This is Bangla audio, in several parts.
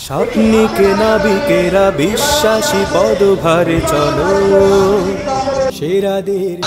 স্বপ্নিক নাবিকেরা বিশ্বাসী পদভারে চলো সেরাদের।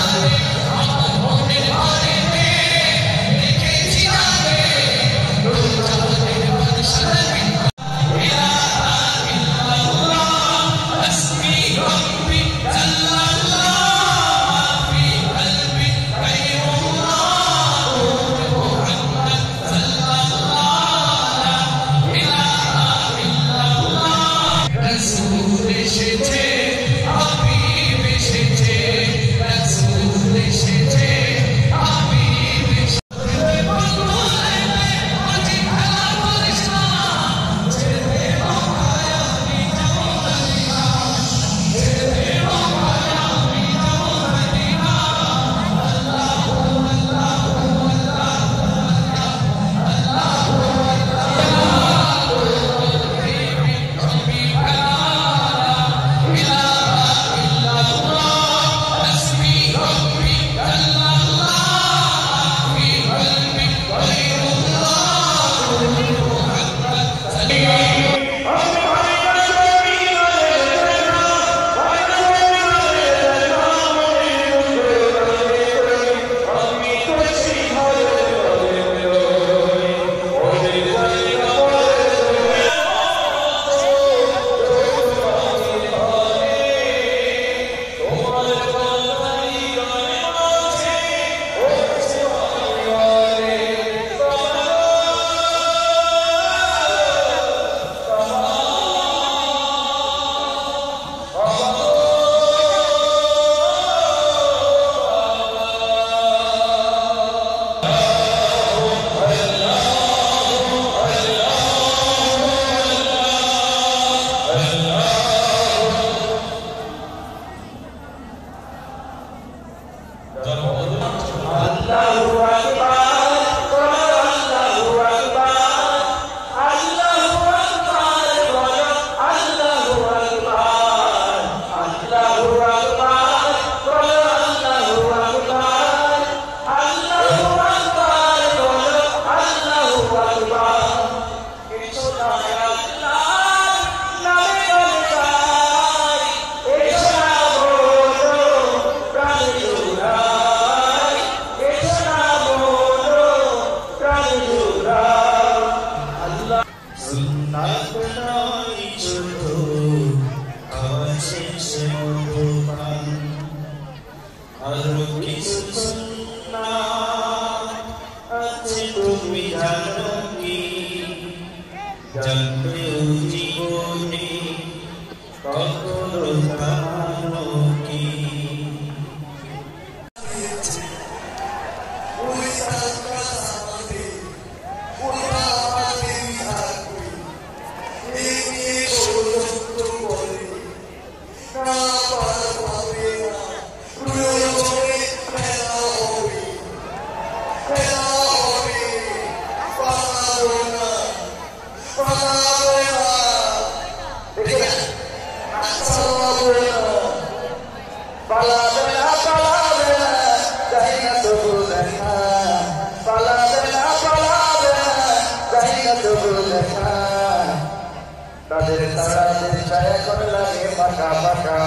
তাদের তারাদের ছায়া করে লাগে পাকা পাকা,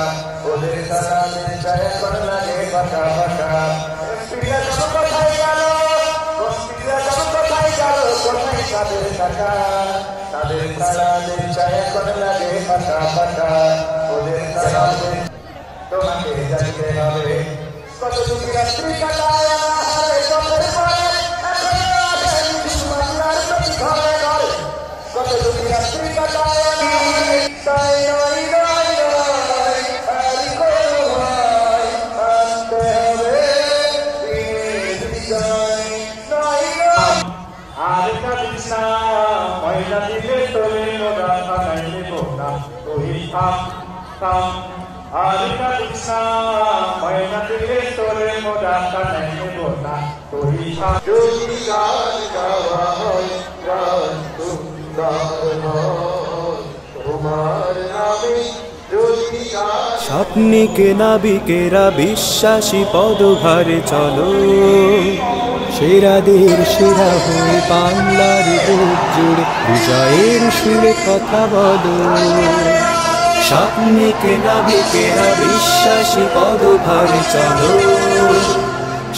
ওদের তারাদের ছায়া করে লাগে পাকা পাকা। এমপিরা যখন কোথায় গেল, মন্ত্রীরা যখন কোথায় গেল, কোথায় তাদের টাকা? তাদের তারাদের ছায়া করে লাগে পাকা পাকা, ওদের তারাদের। তোমাকে জানতে হবে কত দুঃখী রাত্রি কাটায় আহারে চোখের পরে, এখনো আসেন বিশ্বমাতার প্রতি ঘরে ঘরে। কত দুঃখী রাত্রি কাটায় তাই নয় নয় নয় আরি কোনো হয়, আনতে হবে বিজয় নয় নয়। আর কাঁদিস না, ময়লা দিলে তোরে মোরা খানাই নেব না, তুই থাম থাম। আর কাঁদিস না, ময়লা দিলে তোরে মোরা খানাই নেব না, তুই থাম। যদি গান গাওয়া হয় গান সুন্দর হয় তোমার নামে, যদি গান। স্বপ্নিক নাবিকেরা বিশ্বাসী পদভারে চলো সেরাদের সেরা হয়ে বাংলার বুক জুড়ে বিজয়ের সুরে কথা বলো। স্বপ্নিকে নাবিকেরা বিশ্বাসী পদভারে চলো,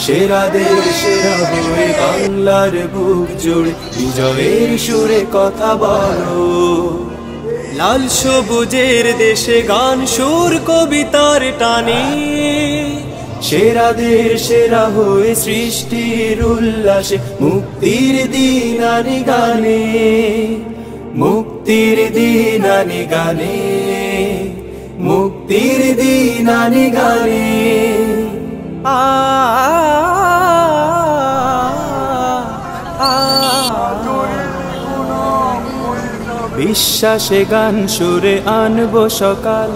সেরাদের সেরা হয়ে বাংলার বুক জুড়ে বিজয়ের সুরে কথা বলো। লাল সবুজের দেশে গান সুর কবিতার টানে, সেরাদের সেরা হয়ে সৃষ্টির উল্লাসে মুক্তির দিন আনি গানে, মুক্তির দিন আনি গানে, মুক্তির দিন আনি গানে। বিশ্বাসে গান সুরে আনবো সকাল,